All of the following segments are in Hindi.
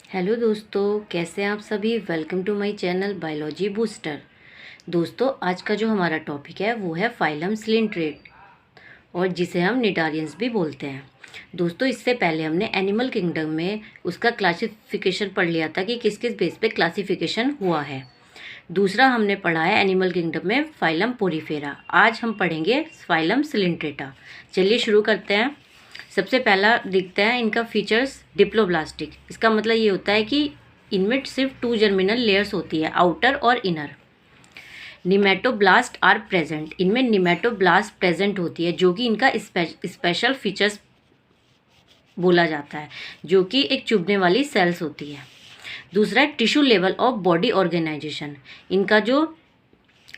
हेलो दोस्तों, कैसे हैं आप सभी। Welcome to my channel biology booster. दोस्तों, आज का जो हमारा टॉपिक है वो है फाइलम सिलिंट्रेट और जिसे हम निडारियंस भी बोलते हैं। दोस्तों, इससे पहले हमने एनिमल किंगडम में उसका क्लासिफिकेशन पढ़ लिया था कि किस किस बेस पे क्लासिफिकेशन हुआ है। दूसरा हमने पढ़ा है एनिमल किंगडम में फाइलम पोरीफेरा। आज हम पढ़ेंगे फाइलम सिलिंट्रेटा। चलिए शुरू करते हैं। सबसे पहला देखते हैं इनका फीचर्स। डिप्लोब्लास्टिक, इसका मतलब ये होता है कि इनमें सिर्फ 2 जर्मिनल लेयर्स होती है, आउटर और इनर। निमेटोब्लास्ट आर प्रेजेंट, इनमें निमेटोब्लास्ट प्रेजेंट होती है जो कि इनका स्पेशल फीचर्स बोला जाता है, जो कि एक चुभने वाली सेल्स होती है। दूसरा है tissue level of body organisation. इनका जो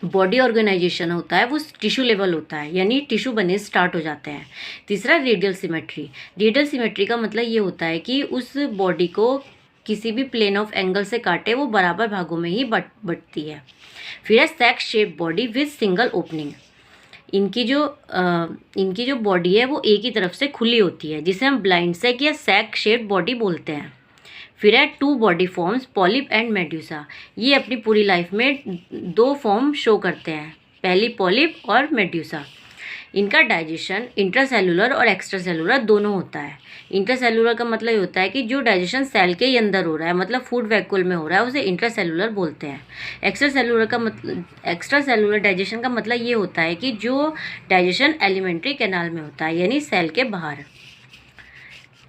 बॉडी ऑर्गेनाइजेशन होता है वो टिश्यू लेवल होता है, यानी टिश्यू बने स्टार्ट हो जाते हैं। तीसरा रेडियल सिमेट्री। रेडियल सिमेट्री का मतलब ये होता है कि उस बॉडी को किसी भी प्लेन ऑफ एंगल से काटे वो बराबर भागों में ही बटती है। फिर है sac shape body with single opening. इनकी जो बॉडी है वो एक ही तरफ से खुली होती है, जिसे हम ब्लाइंड सैक या सैक शेप बॉडी बोलते हैं। फिर है 2 body forms, polyp and medusa. ये अपनी पूरी लाइफ में 2 फॉर्म शो करते हैं, पहली पॉलिप और मेड्यूसा। इनका डाइजेशन इंट्रासेलुलर और एक्स्ट्रासेलुलर दोनों होता है। इंट्रासेलुलर का मतलब ये होता है कि जो डाइजेशन सेल के ही अंदर हो रहा है, मतलब फूड वैक्यूल में हो रहा है, उसे इंट्रासेलुलर बोलते हैं। एक्स्ट्रासेलुलर डाइजेशन का मतलब ये होता है कि जो डाइजेशन एलिमेंट्री कैनाल में होता है, यानी सेल के बाहर।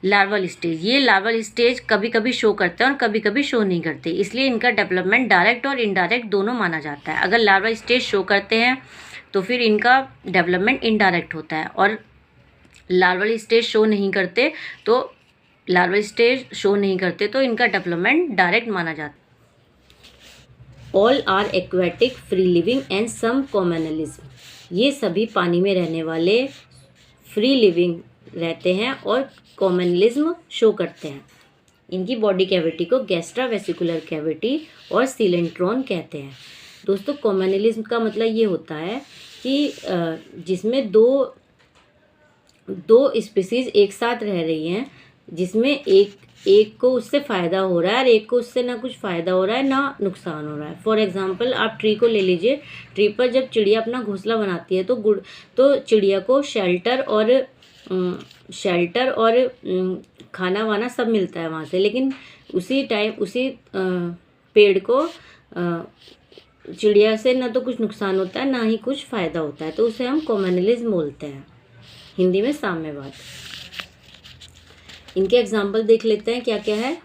लार्वल स्टेज, ये लार्वल स्टेज कभी कभी शो करते हैं और कभी कभी शो नहीं करते, इसलिए इनका डेवलपमेंट डायरेक्ट और इनडायरेक्ट दोनों माना जाता है। अगर लार्वल स्टेज शो करते हैं तो फिर इनका डेवलपमेंट इनडायरेक्ट होता है, और लार्वल स्टेज शो नहीं करते तो इनका डेवलपमेंट डायरेक्ट माना जाता है। All are aquatic, free living and some commensalism. ये सभी पानी में रहने वाले फ्री लिविंग रहते हैं और कॉमनलिज्म शो करते हैं। इनकी बॉडी कैविटी को गैस्ट्रावेसिकुलर कैविटी और सीलेंट्रॉन कहते हैं। दोस्तों, कॉमनलिज्म का मतलब ये होता है कि जिसमें दो स्पीसीज एक साथ रह रही हैं, जिसमें एक को उससे फ़ायदा हो रहा है और एक को उससे ना कुछ फ़ायदा हो रहा है ना नुकसान हो रहा है। फॉर एग्जांपल, आप ट्री को ले लीजिए। ट्री पर जब चिड़िया अपना घोंसला बनाती है तो चिड़िया को शेल्टर और खाना वाना सब मिलता है वहाँ से, लेकिन उसी पेड़ को चिड़िया से ना तो कुछ नुकसान होता है ना ही कुछ फ़ायदा होता है, तो उसे हम कॉमनलिज्म बोलते हैं, हिंदी में साम्यवाद। इनके एग्जाम्पल देख लेते हैं क्या क्या है।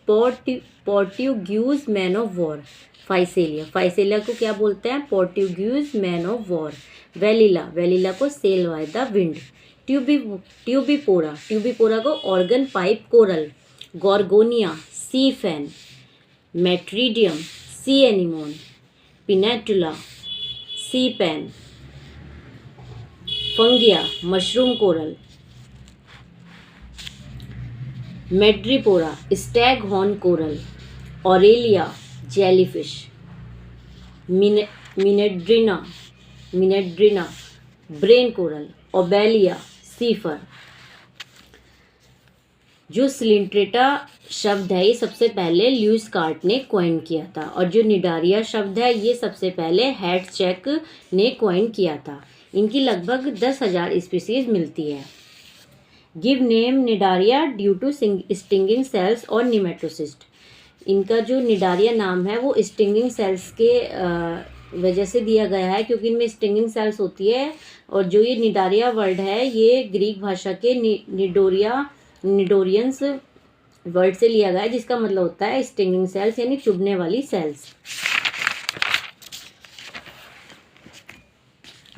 Portuguese man of war, Physalia को क्या बोलते हैं? Portuguese man of war. Velella को sail by the wind. Tubipora को organ pipe coral. Gorgonia sea fan. Metridium sea anemone. Pennatula sea pen. Fungia mushroom coral. Madrepora stag horn coral. Aurelia jellyfish. Meandrina brain coral. Obelia sea fur. जो सिलिंट्रेटा शब्द है ये सबसे पहले ल्यूइस कार्ट ने कॉइन किया था, और जो निडारिया शब्द है ये सबसे पहले हैटचेक ने कॉइन किया था। इनकी लगभग 10,000 स्पीसीज मिलती है। Give name cnidaria due to stinging cells और निमेटोसिस्ट। इनका जो निडारिया नाम है वो स्टिंगिंग सेल्स के वजह से दिया गया है, क्योंकि इनमें स्टिंगिंग सेल्स होती है। और जो ये निडारिया वर्ड है ये ग्रीक भाषा के निडोरियंस वर्ड से लिया गया है, जिसका मतलब होता है स्टिंगिंग सेल्स, यानी चुभने वाली सेल्स।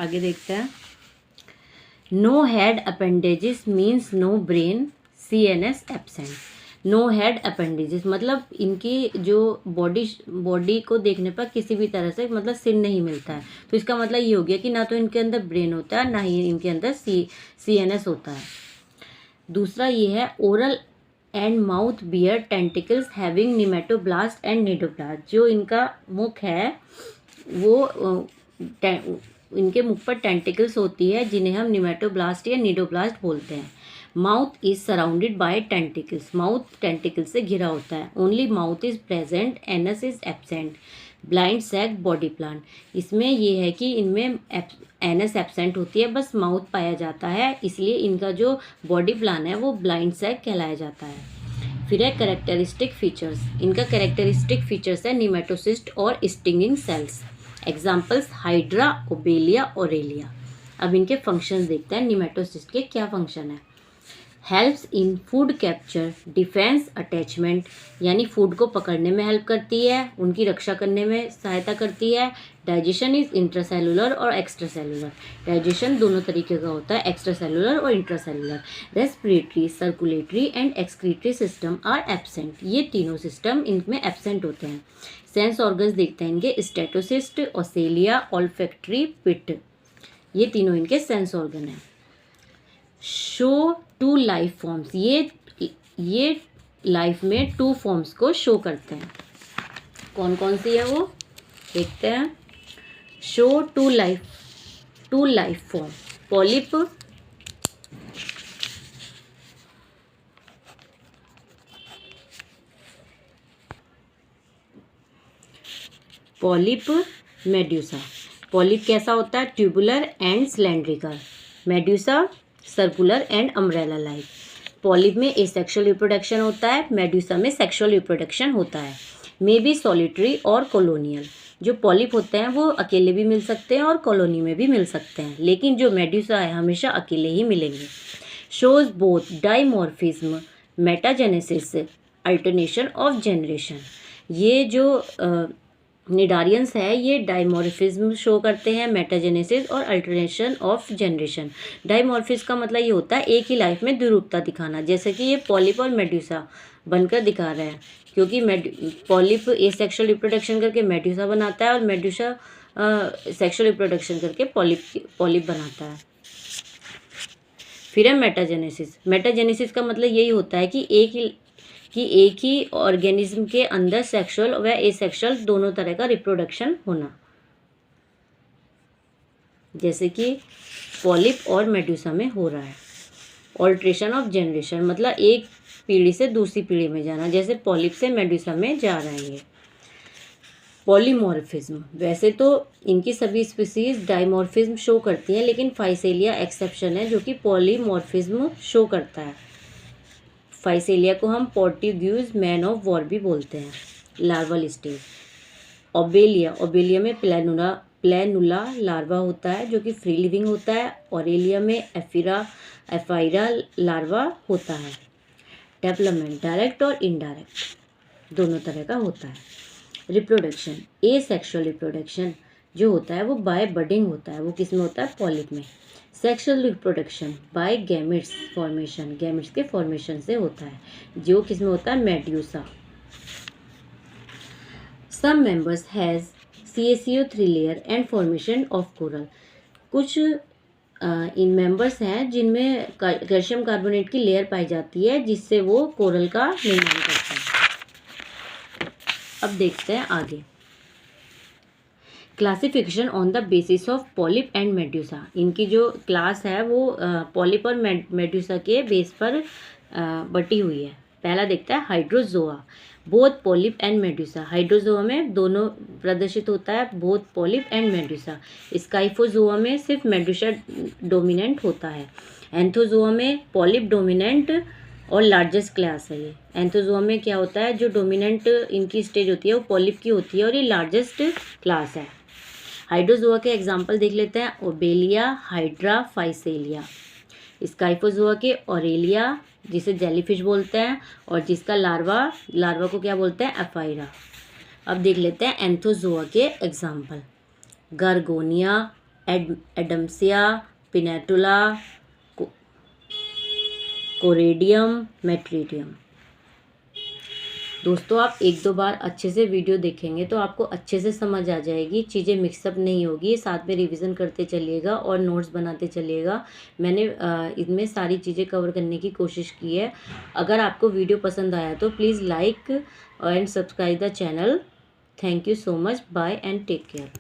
आगे देखते हैं। No head appendages means no brain, CNS absent. No head appendages मतलब इनकी जो बॉडी को देखने पर किसी भी तरह से मतलब सिर नहीं मिलता है, तो इसका मतलब ये हो गया कि ना तो इनके अंदर ब्रेन होता है ना ही इनके अंदर CNS होता है। दूसरा ये है oral end mouth bear tentacles having nematoblast and cnidoblast. जो इनका मुख है वो इनके मुख पर टेंटिकल्स होती है, जिन्हें हम निमेटोब्लास्ट या निडोब्लास्ट बोलते हैं। Mouth is surrounded by tentacles, mouth tentacle से घिरा होता है। Only mouth is present, anus is absent. Blind sac body plan, इसमें ये है कि इनमें एनस एब्सेंट होती है, बस माउथ पाया जाता है, इसलिए इनका जो बॉडी प्लान है वो ब्लाइंड सैक कहलाया जाता है। फिर है कैरेक्टरिस्टिक फीचर्स, इनका कैरेक्टरिस्टिक फीचर्स है निमेटोसिस्ट और stinging cells. Examples hydra, Obelia, Aurelia. अब इनके फंक्शंस देखते हैं, निमेटोसिस्ट के क्या फंक्शन है। Helps in food capture, defence, attachment, यानी फूड को पकड़ने में हेल्प करती है, उनकी रक्षा करने में सहायता करती है। डाइजेशन इज इंट्रासेलुलर और एक्स्ट्रा सेलुलर, डाइजेशन दोनों तरीके का होता है, एक्स्ट्रा सेलुलर और intracellular. Respiratory, circulatory and excretory system are absent, ये तीनों सिस्टम इनमें एब्सेंट होते हैं। सेंस ऑर्गन्स देखते हैं इनके, स्टेटोसिस्ट, ओसेलिया, ऑल्फैक्टरी, पिट, ये तीनों इनके सेंस ऑर्गन हैं। शो टू लाइफ फॉर्म्स, ये लाइफ में 2 फॉर्म्स को शो करते हैं। कौन कौन सी है वो देखते हैं। Show two life form, polyp, medusa. Polyp कैसा होता है, tubular and cylindrical. Medusa circular and umbrella like. Polyp में एसेक्सुअल रिप्रोडक्शन होता है, मेड्यूसा में सेक्सुअल रिप्रोडक्शन होता है। मे बी सॉलिटरी और कॉलोनियल, जो पॉलिप होते हैं वो अकेले भी मिल सकते हैं और कॉलोनी में भी मिल सकते हैं, लेकिन जो मेड्यूसा है हमेशा अकेले ही मिलेंगे। Shows both dimorphism, metagenesis, alternation of generation. ये जो निडारियंस है ये डाइमॉर्फिज्म शो करते हैं, मेटाजेनेसिस और अल्टरनेशन ऑफ जनरेशन। डाइमॉर्फिज्म का मतलब ये होता है एक ही लाइफ में द्विरूपता दिखाना, जैसे कि ये पॉलिप और मेड्यूसा बनकर दिखा रहा है, क्योंकि पॉलिप एसेक्सुअल रिप्रोडक्शन करके मेड्यूसा बनाता है और मेड्यूसा सेक्सुअल रिप्रोडक्शन करके पॉलिप बनाता है। फिर है मेटाजेनेसिस। मेटाजेनेसिस का मतलब यही होता है कि एक ही ऑर्गेनिज्म के अंदर सेक्सुअल व एसेक्सुअल दोनों तरह का रिप्रोडक्शन होना, जैसे कि पॉलिप और मेड्यूसा में हो रहा है। ऑल्ट्रेशन ऑफ जनरेशन मतलब एक पीढ़ी से दूसरी पीढ़ी में जाना, जैसे पॉलिप से मेड्यूसा में जा रहे हैं ये। पॉलीमॉर्फिज्म, वैसे तो इनकी सभी स्पीसीज डाइमॉर्फिज्म शो करती हैं, लेकिन फाइसेलिया एक्सेप्शन है जो कि पॉलीमॉर्फिज्म शो करता है। फाइसेलिया को हम पोर्ट्यूगीज मैन ऑफ वॉर भी बोलते हैं। Larval stage. ओबेलिया में प्लेनुला लार्वा होता है जो कि फ्री लिविंग होता है। ओरेलिया में एफाइरा लार्वा होता है। डेवलपमेंट डायरेक्ट और इनडायरेक्ट दोनों तरह का होता है। रिप्रोडक्शन, एसेक्सुअल रिप्रोडक्शन जो होता है वो बाय बडिंग होता है, वो किस में होता है, पॉलिप में। Sexual reproduction by gametes formation, gametes के फॉर्मेशन से होता है, जो किस में होता है, medusa. Some members has CaCO3 layer and formation of coral, कुछ इन मेंबर्स हैं जिनमें कैल्शियम कार्बोनेट की लेयर पाई जाती है जिससे वो कोरल का निर्माण करते हैं। अब देखते हैं आगे। Classification on the basis of polyp and medusa, इनकी जो क्लास है वो पॉलिप और मेड्यूसा के बेस पर बटी हुई है। पहला देखता है Hydrozoa, both polyp and medusa. Hydrozoa में दोनों प्रदर्शित होता है, both polyp and medusa. Scyphozoa में सिर्फ मेड्यूसा डोमिनेंट होता है। एंथोजोआ में पॉलिप डोमिनेंट और लार्जेस्ट क्लास है ये। एंथोजोआ में क्या होता है, जो डोमिनेंट इनकी स्टेज होती है वो पॉलिप की होती है और ये लार्जेस्ट क्लास है। हाइड्रोजोआ के एग्जाम्पल देख लेते हैं, ओबेलिया, हाइड्रा, फाइसेलिया। स्काइफोजोआ के ओरेलिया जिसे जेलीफिश बोलते हैं और जिसका लार्वा को क्या बोलते हैं, एफाइरा। अब देख लेते हैं एंथोजोआ के एग्जाम्पल, गार्गोनिया, एडम्सिया, पिनेटुला, कोरेडियम, मेट्रीडियम। दोस्तों आप 1-2 बार अच्छे से वीडियो देखेंगे तो आपको अच्छे से समझ आ जाएगी, चीज़ें मिक्सअप नहीं होगी। साथ में रिवीजन करते चलिएगा और नोट्स बनाते चलिएगा। मैंने इनमें सारी चीज़ें कवर करने की कोशिश की है। अगर आपको वीडियो पसंद आया तो please like and subscribe the channel. Thank you so much, bye and take care.